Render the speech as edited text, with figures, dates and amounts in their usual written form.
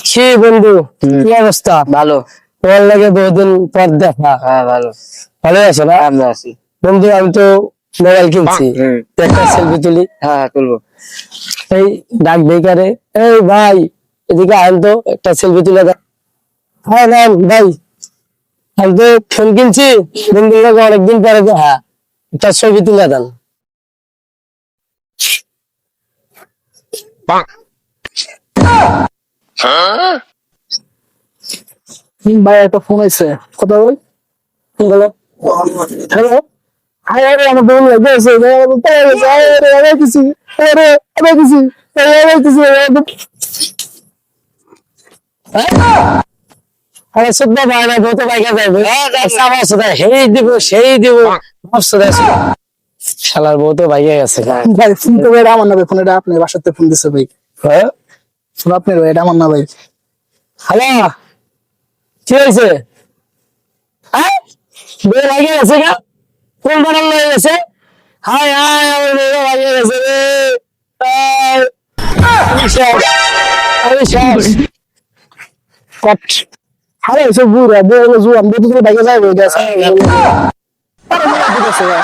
কি বন্ধু, কি অবস্থা? ভালো। তোমার লাগে বহুদিন পর দেখা। হ্যাঁ ভালো। ভালো আছো না? আমরা আছি। বন্ধু আমি তো মোবাইল কিনছি, একটা সেলফি তুলি। হ্যাঁ তুলবো। এই ডাক বেকারে, এই ভাই এদিকে আন তো, একটা সেলফি তুলে দাও। হ্যাঁ না ভাই, আমি তো ফোন কিনছি, বন্ধুর লাগে অনেকদিন পরে দেখা, একটা ছবি তুলে দেন। ভাই একটা ফোন আছে, কথা বল। বলো। হ্যালো, আরে আমার বোন লাগে আছে, আরে কিছু, আরে আরে কিছু, আরে কিছু, আরে সুদ্ধা ভাই না, কত বাইকা যাবে, সাবা সুদা সেই দিব সেই দিব, ভাবছো দেখো শালার বউ তো বাইকে গেছে। ভাই ফোন তো ভাই আমার না ভাই, ফোন এটা আপনার বাসাতে ফোন দিছে ভাই, হ্যাঁ ফোন আপনার ভাই, এটা আমার না ভাই। হ্যালো, কি হয়েছে? হ্যাঁ বউ বাইকে গেছে গা, কোন বানাল হয়ে গেছে? হায় হায়, আমার বউ বাইকে গেছে রে। আয়, আমি শেষ, আমি শেষ। কট। আরে এসব বুড়া বউ জুয়ান বউ তো বাইকে যাবে গেছে, আরে ঠিক আছে ভাই।